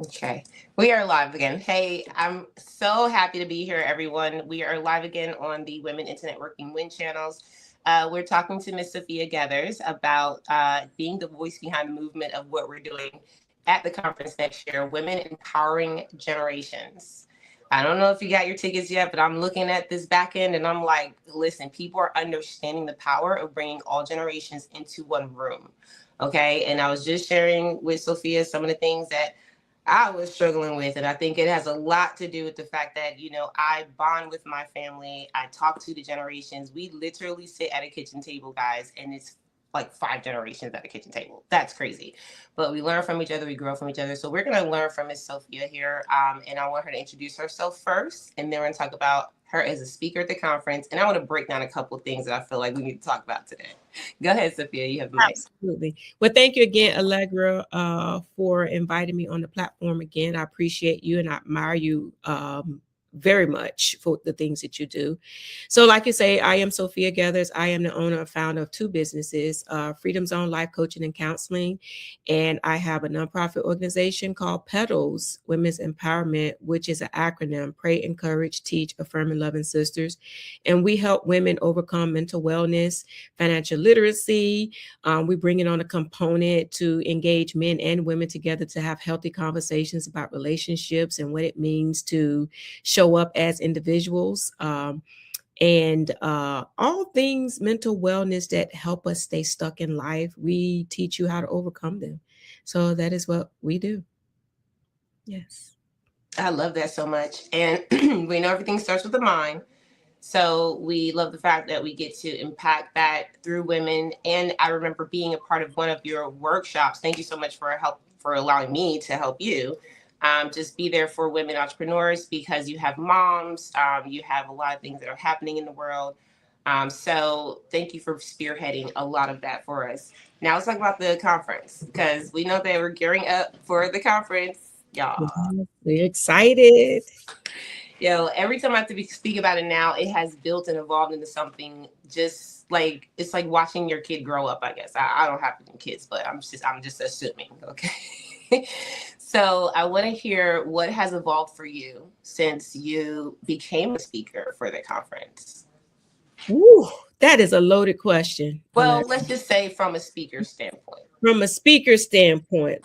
Okay, we are live again. Hey, I'm so happy to be here, everyone. We are live again on the Women into Networking Win channels. We're talking to Miss Sophia Gethers about being the voice behind the movement of what we're doing at the conference next year, Women Empowering Generations. I don't know if you got your tickets yet, but I'm looking at this back end and I'm like, listen, people are understanding the power of bringing all generations into one room. Okay, and I was just sharing with Sophia some of the things that I was struggling with it. I think it has a lot to do with the fact that, I bond with my family. I talk to the generations. We literally sit at a kitchen table, guys, and it's like 5 generations at a kitchen table. That's crazy. But we learn from each other. We grow from each other. So we're going to learn from Miss Sophia here. And I want her to introduce herself first. And then we're going to talk about her as a speaker at the conference. And I want to break down a couple of things that I feel like we need to talk about today. Go ahead, Sophia. You have the mic. Absolutely. Well, thank you again, Allegra, for inviting me on the platform again. I appreciate you and I admire you very much for the things that you do. So, like you say, I am Sophia Gethers. I am the owner and founder of 2 businesses, Freedom Zone Life Coaching and Counseling. And I have a nonprofit organization called Petals Women's Empowerment, which is an acronym: Pray, Encourage, Teach, Affirm, and Loving Sisters. And we help women overcome mental wellness, financial literacy. We bring in on a component to engage men and women together to have healthy conversations about relationships and what it means to show up as individuals. And all things mental wellness that help us stay stuck in life. We teach you how to overcome them. So that is what we do. Yes. I love that so much. And we know everything starts with the mind. So we love the fact that we get to impact that through women. And I remember being a part of one of your workshops. Thank you so much for allowing me to help you. Just be there for women entrepreneurs because you have moms, you have a lot of things that are happening in the world. So thank you for spearheading a lot of that for us. Now let's talk about the conference because we know that we're gearing up for the conference, y'all. We're excited. Every time I have to speak about it now, it has built and evolved into something just like it's like watching your kid grow up. I guess I don't have any kids, but I'm just assuming. Okay, so I want to hear what has evolved for you since you became a speaker for the conference. Ooh, that is a loaded question. Well, let's just say from a speaker standpoint. From a speaker standpoint,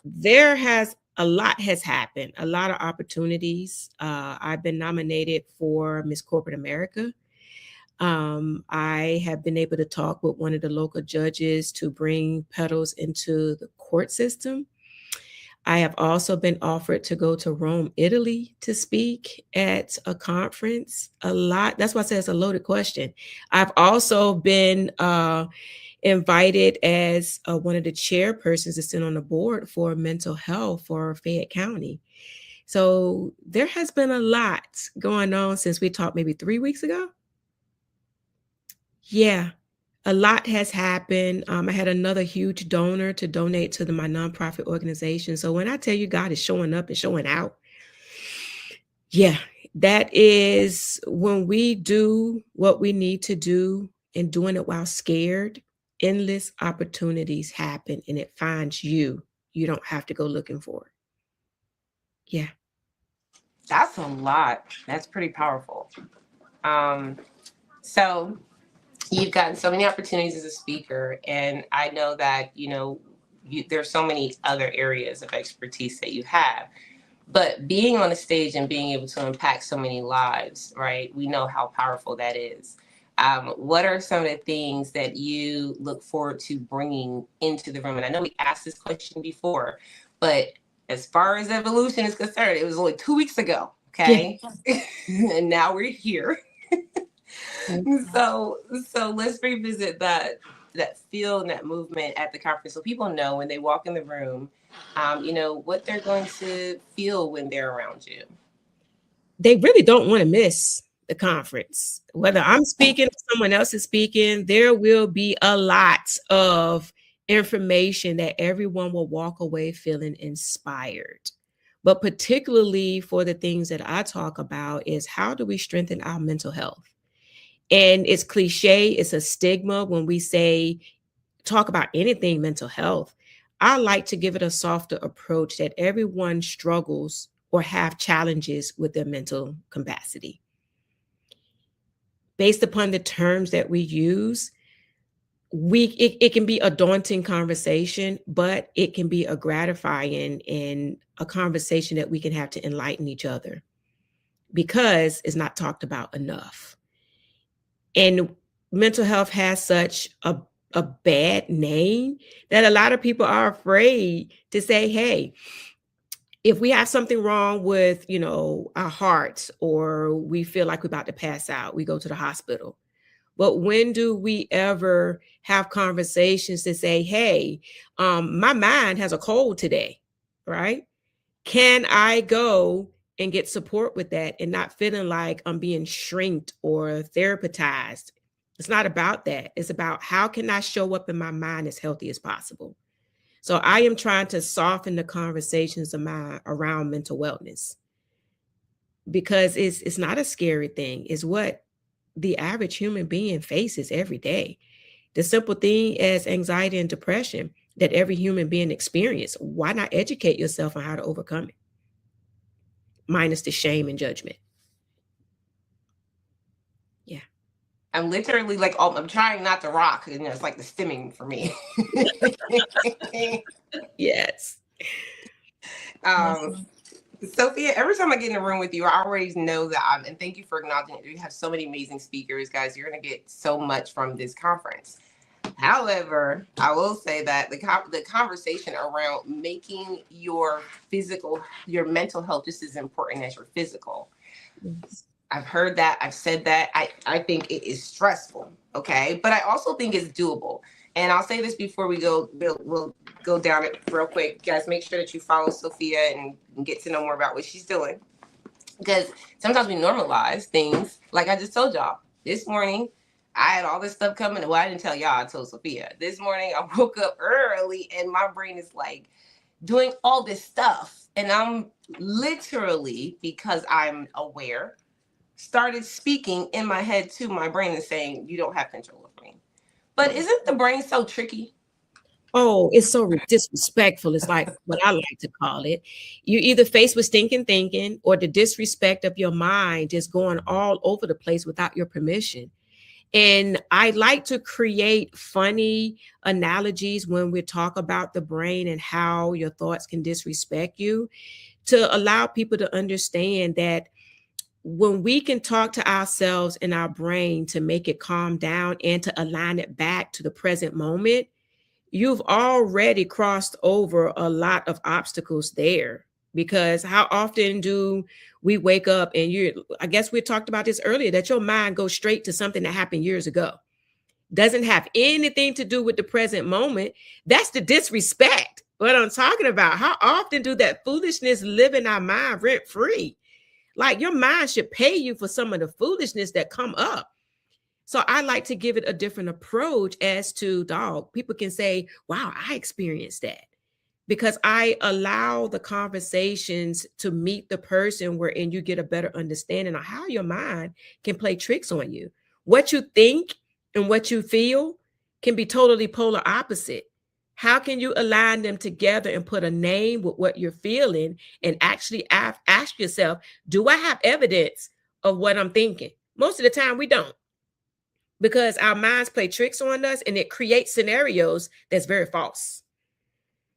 a lot has happened, a lot of opportunities. I've been nominated for Miss Corporate America. I have been able to talk with one of the local judges to bring Petals into the court system. I have also been offered to go to Rome, Italy to speak at a conference. A lot. That's why I say it's a loaded question. I've also been invited as one of the chairpersons to sit on the board for mental health for Fayette County. So there has been a lot going on since we talked maybe 3 weeks ago. Yeah, a lot has happened. I had another huge donor to donate to my nonprofit organization. So when I tell you God is showing up and showing out, yeah, that is when we do what we need to do and doing it while scared, endless opportunities happen and it finds you. You don't have to go looking for it. Yeah. That's a lot. That's pretty powerful. So you've gotten so many opportunities as a speaker, and I know that there's so many other areas of expertise that you have. But being on a stage and being able to impact so many lives, right? We know how powerful that is. What are some of the things that you look forward to bringing into the room? And I know we asked this question before, but as far as evolution is concerned, it was only 2 weeks ago. Okay. Yeah. And now we're here. So let's revisit that feel and that movement at the conference so people know when they walk in the room, what they're going to feel when they're around you. They really don't want to miss the conference. Whether I'm speaking or someone else is speaking, there will be a lot of information that everyone will walk away feeling inspired. But particularly for the things that I talk about is how do we strengthen our mental health? And it's cliche, it's a stigma when we say talk about anything mental health. I like to give it a softer approach that everyone struggles or have challenges with their mental capacity. Based upon the terms that we use, it can be a daunting conversation, but it can be a gratifying and a conversation that we can have to enlighten each other because it's not talked about enough. And mental health has such a bad name that a lot of people are afraid to say, hey, if we have something wrong with, our hearts, or we feel like we're about to pass out, we go to the hospital. But when do we ever have conversations to say, hey, my mind has a cold today, right? Can I go and get support with that and not feeling like I'm being shrinked or therapized? It's not about that. It's about how can I show up in my mind as healthy as possible. So I am trying to soften the conversations of mine around mental wellness because it's not a scary thing. It's what the average human being faces every day. The simple thing as anxiety and depression that every human being experiences. Why not educate yourself on how to overcome it? Minus the shame and judgment. Yeah. I'm literally like, oh, I'm trying not to rock. It's like the stimming for me. Yes. um, Sophia, every time I get in a room with you, I always know that and thank you for acknowledging it. You have so many amazing speakers, guys. You're going to get so much from this conference. However, I will say that the conversation around making your mental health just as important as your physical. Yes. I've heard that. I've said that. I think it is stressful. Okay. But I also think it's doable. And I'll say this before we'll go down it real quick. Guys, make sure that you follow Sophia and get to know more about what she's doing. Because sometimes we normalize things. Like I just told y'all this morning, I had all this stuff coming. Well, I didn't tell y'all. I told Sophia. This morning, I woke up early and my brain is like doing all this stuff. And I'm literally, because I'm aware, started speaking in my head to my brain and saying, you don't have control of me. But isn't the brain so tricky? Oh, it's so disrespectful. It's like what I like to call it. You either face with stinking thinking or the disrespect of your mind just going all over the place without your permission. And I like to create funny analogies when we talk about the brain and how your thoughts can disrespect you to allow people to understand that when we can talk to ourselves in our brain to make it calm down and to align it back to the present moment, you've already crossed over a lot of obstacles there. Because how often do we wake up and I guess we talked about this earlier, that your mind goes straight to something that happened years ago. Doesn't have anything to do with the present moment. That's the disrespect. What I'm talking about. How often do that foolishness live in our mind rent free? Like your mind should pay you for some of the foolishness that come up. So I like to give it a different approach as to dog. People can say, wow, I experienced that because I allow the conversations to meet the person wherein you get a better understanding of how your mind can play tricks on you. What you think and what you feel can be totally polar opposite. How can you align them together and put a name with what you're feeling and actually ask yourself, do I have evidence of what I'm thinking? Most of the time we don't, because our minds play tricks on us and it creates scenarios that's very false.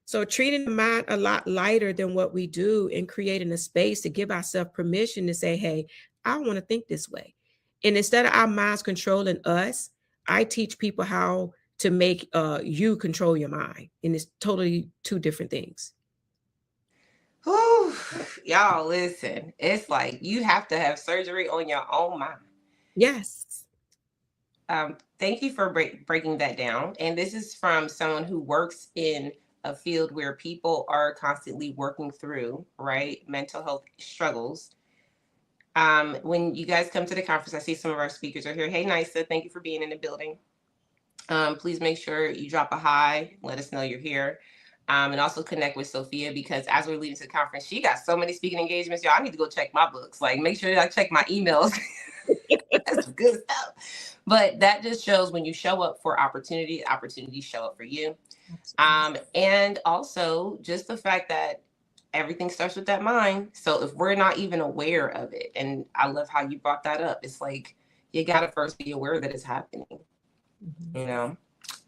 So treating the mind a lot lighter than what we do and creating a space to give ourselves permission to say, hey, I want to think this way. And instead of our minds controlling us, I teach people how to make you control your mind. And it's totally two different things. Whew, y'all, listen. It's like you have to have surgery on your own mind. Yes. Thank you for breaking that down. And this is from someone who works in a field where people are constantly working through, right, mental health struggles. When you guys come to the conference, I see some of our speakers are here. Hey, Nisa, thank you for being in the building. Please make sure you drop a hi. Let us know you're here. And also connect with Sophia, because as we're leading to the conference, she got so many speaking engagements. Y'all, I need to go check my books. Like, make sure I check my emails. That's some good stuff. But that just shows when you show up for opportunities show up for you. Absolutely. And also just the fact that everything starts with that mind. So if we're not even aware of it, and I love how you brought that up, it's like you got to first be aware that it's happening, Mhm. you know?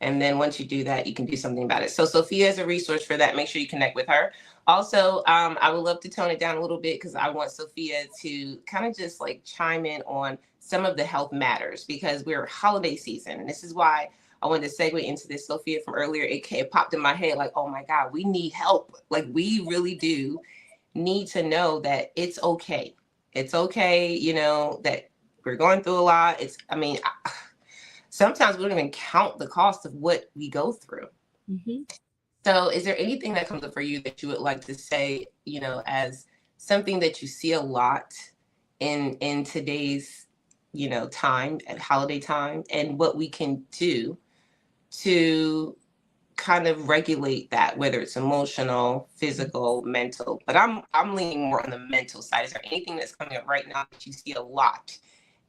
And then once you do that, you can do something about it. So Sophia is a resource for that. Make sure you connect with her. Also, I would love to tone it down a little bit because I want Sophia to kind of just like chime in on some of the health matters because we're holiday season. And this is why I wanted to segue into this, Sophia, from earlier. It popped in my head like, oh my God, we need help. Like we really do need to know that it's okay. It's okay, that we're going through a lot. I mean, sometimes we don't even count the cost of what we go through. Mhm. So, is there anything that comes up for you that you would like to say, as something that you see a lot in today's, time at holiday time, and what we can do to kind of regulate that, whether it's emotional, physical, mental. But I'm leaning more on the mental side. Is there anything that's coming up right now that you see a lot,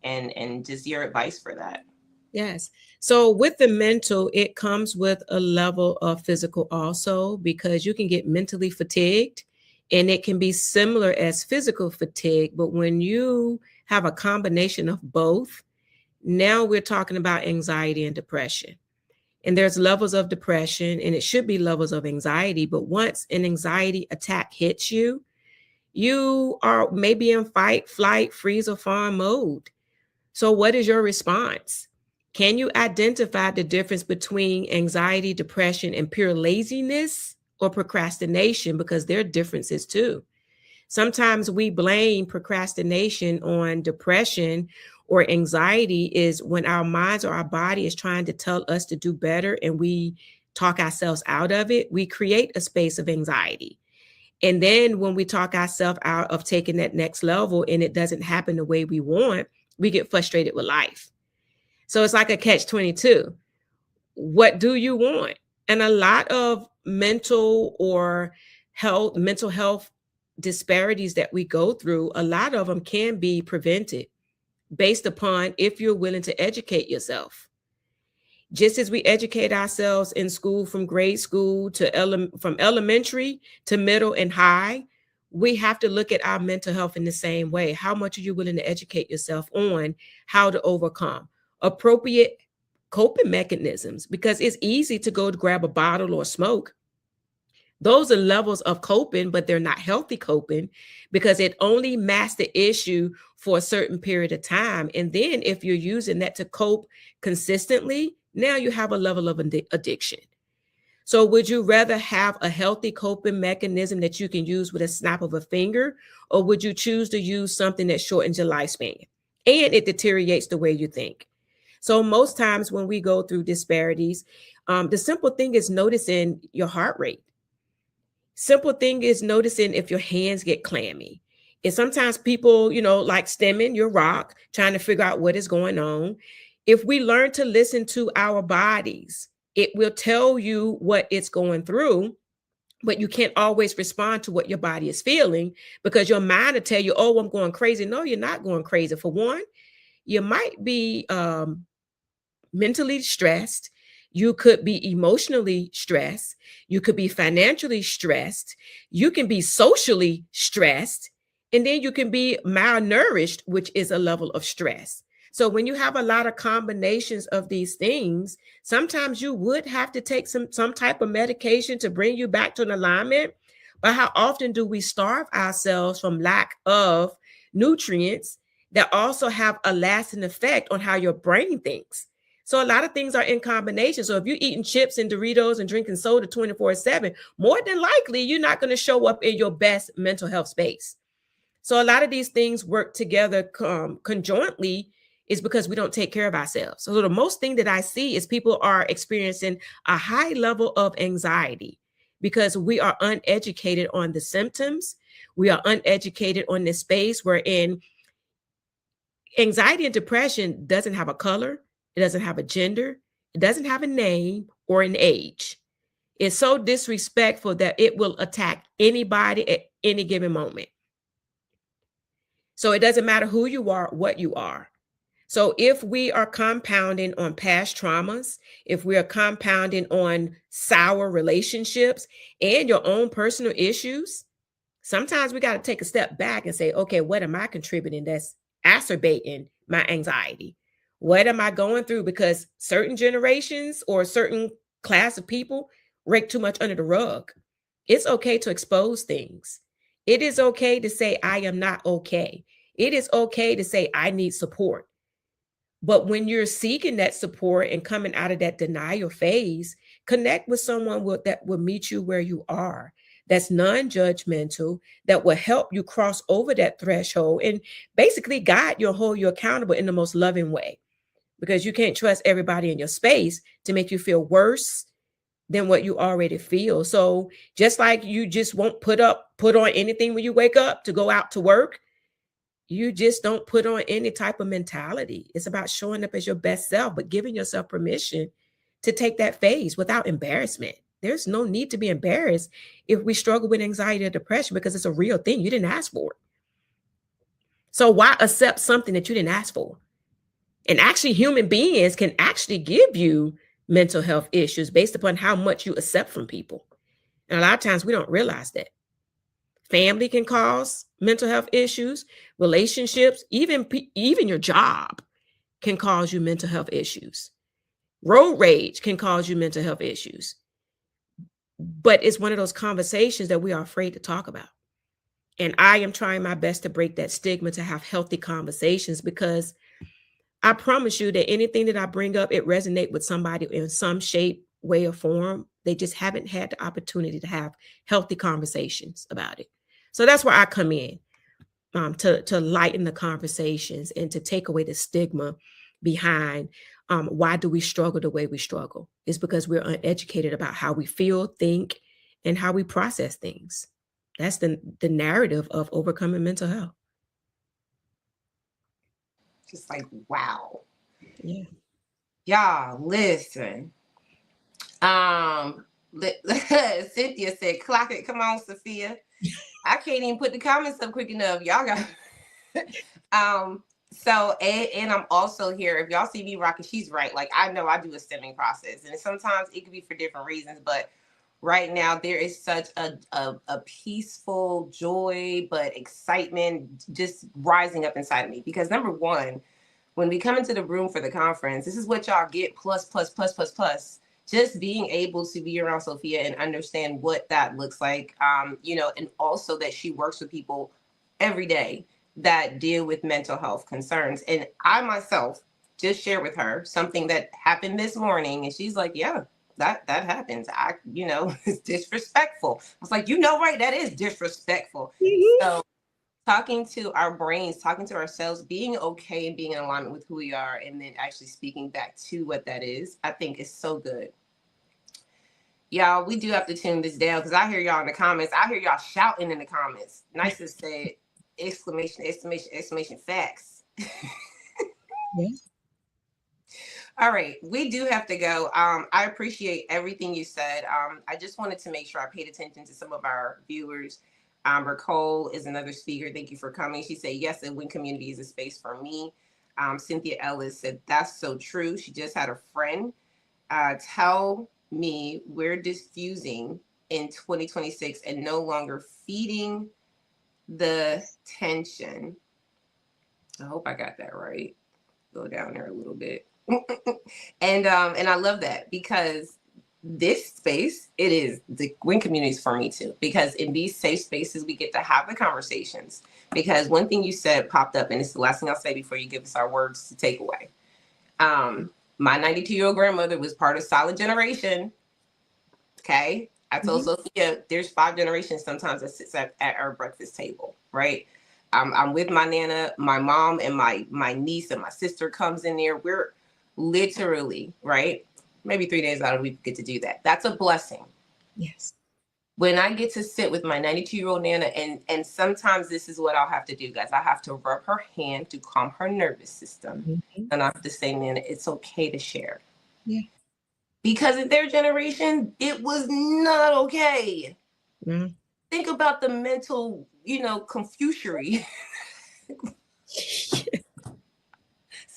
and just your advice for that? Yes. So with the mental, it comes with a level of physical also because you can get mentally fatigued and it can be similar as physical fatigue. But when you have a combination of both, now we're talking about anxiety and depression. And there's levels of depression and it should be levels of anxiety. But once an anxiety attack hits you, you are maybe in fight, flight, freeze, or fawn mode. So, what is your response? Can you identify the difference between anxiety, depression, and pure laziness or procrastination? Because there are differences too. Sometimes we blame procrastination on depression or anxiety is when our minds or our body is trying to tell us to do better and we talk ourselves out of it. We create a space of anxiety. And then when we talk ourselves out of taking that next level and it doesn't happen the way we want, we get frustrated with life. So it's like a catch 22. What do you want? And a lot of mental health disparities that we go through, a lot of them can be prevented based upon if you're willing to educate yourself. Just as we educate ourselves in school from grade school to from elementary to middle and high, we have to look at our mental health in the same way. How much are you willing to educate yourself on how to overcome appropriate coping mechanisms? Because it's easy to go to grab a bottle or smoke. Those are levels of coping, but they're not healthy coping because it only masks the issue for a certain period of time. And then if you're using that to cope consistently, now you have a level of addiction. So would you rather have a healthy coping mechanism that you can use with a snap of a finger, or would you choose to use something that shortens your lifespan and it deteriorates the way you think? So most times when we go through disparities, the simple thing is noticing your heart rate. Simple thing is noticing if your hands get clammy. And sometimes people, like stemming your rock, trying to figure out what is going on. If we learn to listen to our bodies, it will tell you what it's going through, but you can't always respond to what your body is feeling because your mind will tell you, oh, I'm going crazy. No, you're not going crazy. For one, you might be mentally stressed. You could be emotionally stressed. You could be financially stressed. You can be socially stressed. And then you can be malnourished, which is a level of stress. So when you have a lot of combinations of these things, sometimes you would have to take some type of medication to bring you back to an alignment. But how often do we starve ourselves from lack of nutrients that also have a lasting effect on how your brain thinks? So a lot of things are in combination. So if you're eating chips and Doritos and drinking soda 24/7, more than likely you're not going to show up in your best mental health space. So a lot of these things work together conjointly is because we don't take care of ourselves. So the most thing that I see is people are experiencing a high level of anxiety because we are uneducated on the symptoms. We are uneducated on this space wherein anxiety and depression doesn't have a color, it doesn't have a gender, it doesn't have a name or an age. It's so disrespectful that it will attack anybody at any given moment. So it doesn't matter who you are, what you are. So if we are compounding on past traumas, if we are compounding on sour relationships and your own personal issues, sometimes we got to take a step back and say, okay, what am I contributing that's exacerbating my anxiety? What am I going through? Because certain generations or a certain class of people rake too much under the rug. It's okay to expose things. It is okay to say, I am not okay. It is okay to say, I need support. But when you're seeking that support and coming out of that denial phase, connect with someone that will meet you where you are. That's non-judgmental, that will help you cross over that threshold and basically guide you, hold you accountable in the most loving way. Because you can't trust everybody in your space to make you feel worse than what you already feel. So just like you just won't put on anything when you wake up to go out to work, you just don't put on any type of mentality. It's about showing up as your best self, but giving yourself permission to take that phase without embarrassment. There's no need to be embarrassed if we struggle with anxiety or depression because it's a real thing. You didn't ask for it. So why accept something that you didn't ask for? And actually, human beings can actually give you mental health issues based upon how much you accept from people. And a lot of times we don't realize that. Family can cause mental health issues, relationships, even your job can cause you mental health issues. Road rage can cause you mental health issues. But it's one of those conversations that we are afraid to talk about. And I am trying my best to break that stigma, to have healthy conversations, because I promise you that anything that I bring up, it resonates with somebody in some shape, way, or form. They just haven't had the opportunity to have healthy conversations about it. So that's where I come in, to lighten the conversations and to take away the stigma behind why do we struggle the way we struggle. It's because we're uneducated about how we feel, think, and how we process things. That's the narrative of overcoming mental health. Just like, wow. Yeah. Y'all, listen. Um, Cynthia said, clock it. Come on, Sophia. I can't even put the comments up quick enough. Y'all got so and I'm also here. If y'all see me rocking, she's right. Like, I know I do a stemming process, and sometimes it could be for different reasons, but right now there is such a peaceful joy, but excitement just rising up inside of me. Because number one, when we come into the room for the conference, this is what y'all get, plus plus plus plus plus. Just being able to be around Sophia and understand what that looks like, and also that she works with people every day that deal with mental health concerns. And I myself just shared with her something that happened this morning, and she's like, "Yeah, that happens. It's disrespectful." I was like, right? That is disrespectful. Mhm. So talking to our brains, talking to ourselves, being okay and being in alignment with who we are, and then actually speaking back to what that is, I think is so good. Y'all, we do have to tune this down because I hear y'all in the comments. I hear y'all shouting in the comments. Nice to say exclamation, exclamation, exclamation, facts. Yeah. All right, we do have to go. I appreciate everything you said. I just wanted to make sure I paid attention to some of our viewers. Ricole is another speaker. Thank you for coming. She said, yes, the WIN community is a space for me. Cynthia Ellis said, that's so true. She just had a friend tell me we're diffusing in 2026 and no longer feeding the tension. I hope I got that right. Go down there a little bit. And I love that because this space, it is the WIN communities for me too, because in these safe spaces we get to have the conversations. Because one thing you said popped up, and it's the last thing I'll say before you give us our words to take away. My 92-year-old grandmother was part of solid generation. Okay, I told Sophia there's 5 generations sometimes that sits at our breakfast table, right? I'm with my nana, my mom, and my niece and my sister comes in there. We're literally, right, maybe 3 days out of the week get to do that. That's a blessing. Yes. When I get to sit with my 92-year-old nana, and sometimes this is what I'll have to do, guys. I have to rub her hand to calm her nervous system, Mhm. and I have to say, Nana, it's okay to share. Yeah. Because in their generation, it was not okay. Mhm. Think about the mental, confusion.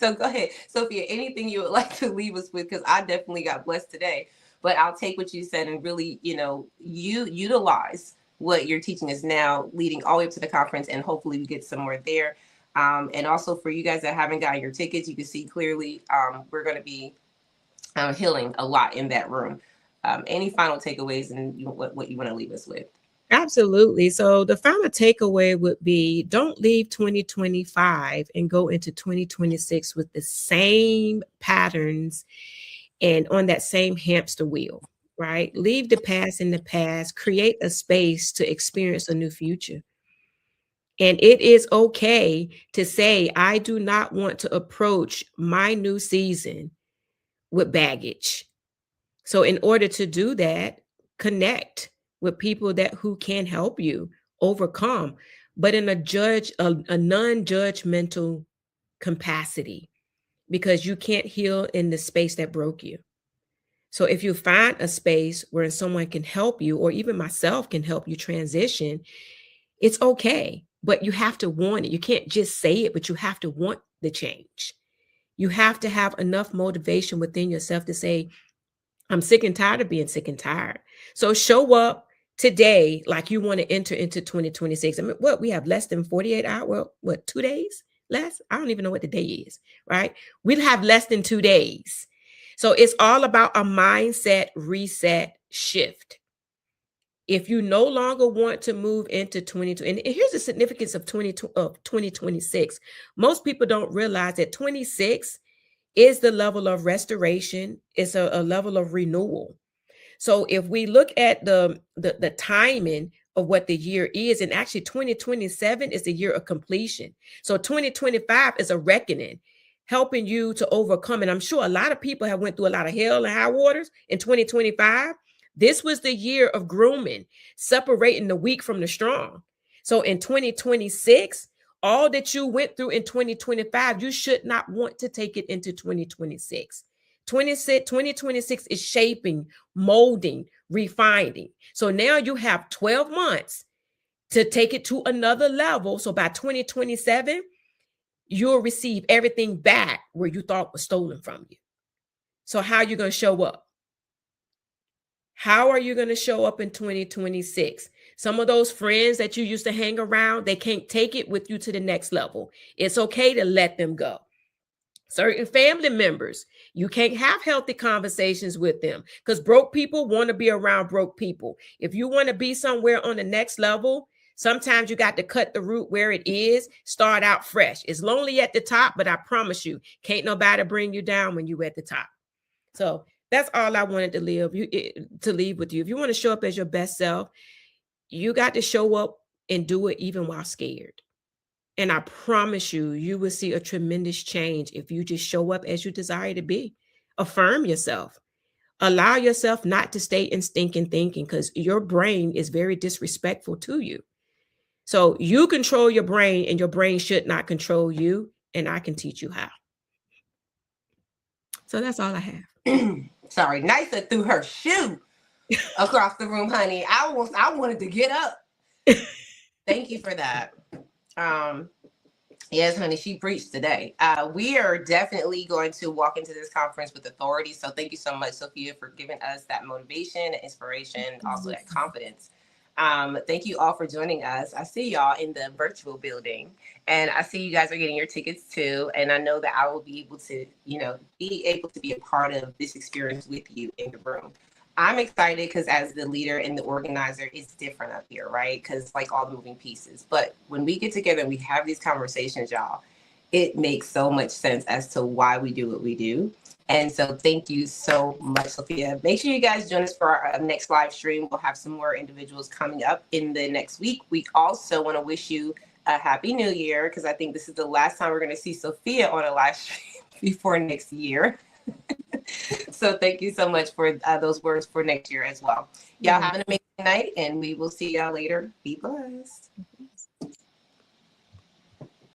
So go ahead, Sophia, anything you would like to leave us with, because I definitely got blessed today. But I'll take what you said and really, you utilize what you're teaching us now, leading all the way up to the conference, and hopefully we get somewhere there. And also for you guys that haven't gotten your tickets, you can see clearly we're going to be healing a lot in that room. Any final takeaways and what you want to leave us with? Absolutely. So the final takeaway would be don't leave 2025 and go into 2026 with the same patterns and on that same hamster wheel, right? Leave the past in the past, create a space to experience a new future. And it is okay to say, I do not want to approach my new season with baggage. So in order to do that, connect with people that who can help you overcome, but in a non-judgmental capacity, because you can't heal in the space that broke you. So if you find a space where someone can help you, or even myself can help you transition, it's okay. But you have to want it. You can't just say it, but you have to want the change. You have to have enough motivation within yourself to say, I'm sick and tired of being sick and tired. So show up today like you want to enter into 2026. I mean, what, we have less than 48 hours, well, what, 2 days less? I don't even know what the day is, right? We'll have less than 2 days. So it's all about a mindset reset shift. If you no longer want to move into 2020, and here's the significance of 2026. Most people don't realize that 26 is the level of restoration. It's a level of renewal. So if we look at the timing of what the year is, and actually 2027 is the year of completion. So 2025 is a reckoning, helping you to overcome. And I'm sure a lot of people have went through a lot of hell and high waters in 2025. This was the year of grooming, separating the weak from the strong. So in 2026, all that you went through in 2025, you should not want to take it into 2026. 2026 is shaping, molding, refining. So now you have 12 months to take it to another level. So by 2027, you'll receive everything back where you thought was stolen from you. So how are you going to show up? How are you going to show up in 2026? Some of those friends that you used to hang around, they can't take it with you to the next level. It's okay to let them go. Certain family members, you can't have healthy conversations with them because broke people want to be around broke people. If you want to be somewhere on the next level, sometimes you got to cut the root where it is, start out fresh. It's lonely at the top, but I promise you, can't nobody bring you down when you're at the top. So that's all I wanted to leave with you. If you want to show up as your best self, you got to show up and do it even while scared. And I promise you, you will see a tremendous change if you just show up as you desire to be. Affirm yourself. Allow yourself not to stay in stinking thinking because your brain is very disrespectful to you. So you control your brain and your brain should not control you. And I can teach you how. So that's all I have. Sorry, Nysa threw her shoe across the room, honey. I wanted to get up. Thank you for that. Yes, honey, she preached today. We are definitely going to walk into this conference with authority. So thank you so much, Sophia, for giving us that motivation, inspiration, also that confidence. Thank you all for joining us. I see y'all in the virtual building, and I see you guys are getting your tickets too. And I know that I will be able to, be a part of this experience with you in the room. I'm excited because as the leader and the organizer, it's different up here, right? Because like all the moving pieces. But when we get together and we have these conversations, y'all, it makes so much sense as to why we do what we do. And so thank you so much, Sophia. Make sure you guys join us for our next live stream. We'll have some more individuals coming up in the next week. We also want to wish you a happy new year because I think this is the last time we're going to see Sophia on a live stream before next year. So thank you so much for those words for next year as well. Y'all have an amazing night and we will see y'all later. Be blessed.